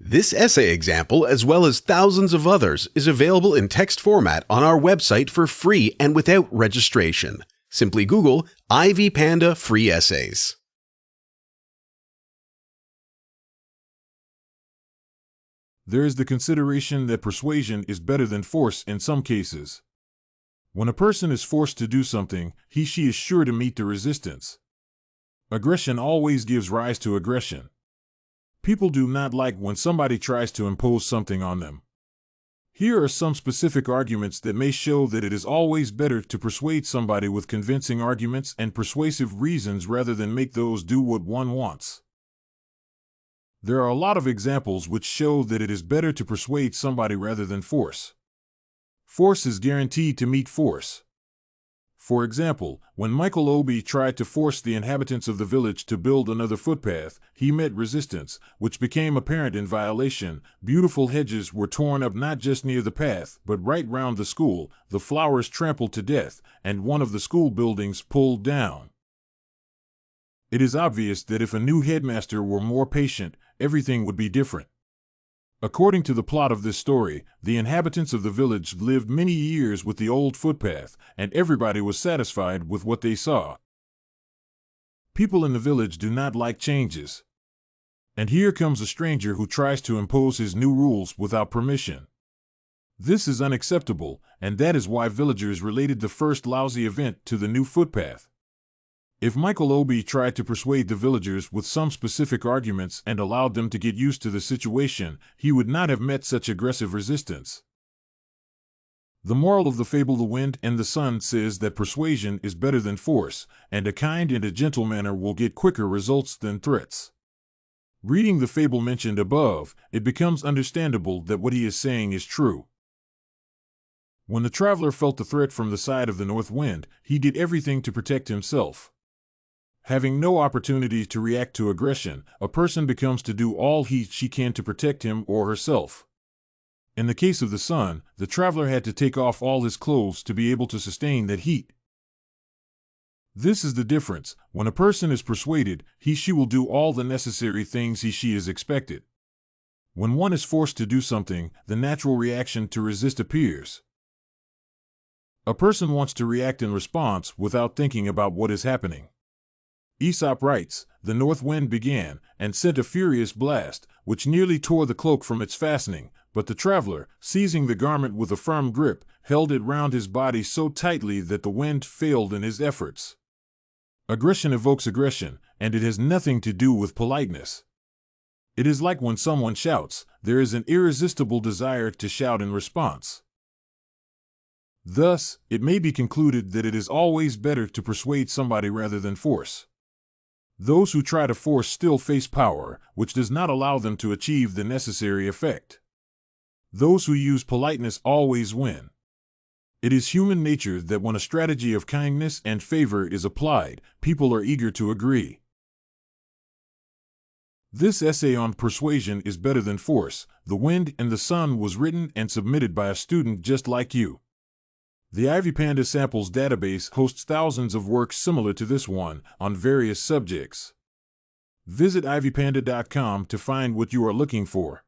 This essay example, as well as thousands of others, is available in text format on our website for free and without registration. Simply Google Ivy Panda Free Essays. There is the consideration that persuasion is better than force in some cases. When a person is forced to do something, she is sure to meet the resistance. Aggression always gives rise to aggression. People do not like when somebody tries to impose something on them. Here are some specific arguments that may show that it is always better to persuade somebody with convincing arguments and persuasive reasons rather than make those do what one wants. There are a lot of examples which show that it is better to persuade somebody rather than force. Force is guaranteed to meet force. For example, when Achebe tried to force the inhabitants of the village to build another footpath, he met resistance, which became apparent in violation. Beautiful hedges were torn up not just near the path, but right round the school, the flowers trampled to death, and one of the school buildings pulled down. It is obvious that if a new headmaster were more patient, everything would be different. According to the plot of this story, the inhabitants of the village lived many years with the old footpath, and everybody was satisfied with what they saw. People in the village do not like changes. And here comes a stranger who tries to impose his new rules without permission. This is unacceptable, and that is why villagers related the first lousy event to the new footpath. If Achebe tried to persuade the villagers with some specific arguments and allowed them to get used to the situation, he would not have met such aggressive resistance. The moral of the fable The Wind and the Sun says that persuasion is better than force, and a kind and a gentle manner will get quicker results than threats. Reading the fable mentioned above, it becomes understandable that what he is saying is true. When the traveler felt the threat from the side of the north wind, he did everything to protect himself. Having no opportunity to react to aggression, a person becomes to do all she can to protect him or herself. In the case of the sun, the traveler had to take off all his clothes to be able to sustain that heat. This is the difference. When a person is persuaded, she will do all the necessary things she is expected. When one is forced to do something, the natural reaction to resist appears. A person wants to react in response without thinking about what is happening. Aesop writes, "The north wind began, and sent a furious blast, which nearly tore the cloak from its fastening, but the traveler, seizing the garment with a firm grip, held it round his body so tightly that the wind failed in his efforts." Aggression evokes aggression, and it has nothing to do with politeness. It is like when someone shouts, there is an irresistible desire to shout in response. Thus, it may be concluded that it is always better to persuade somebody rather than force. Those who try to force still face power, which does not allow them to achieve the necessary effect. Those who use politeness always win. It is human nature that when a strategy of kindness and favor is applied, people are eager to agree. This essay on persuasion is better than force. The Wind and the Sun was written and submitted by a student just like you. The Ivy Panda Samples database hosts thousands of works similar to this one on various subjects. Visit ivypanda.com to find what you are looking for.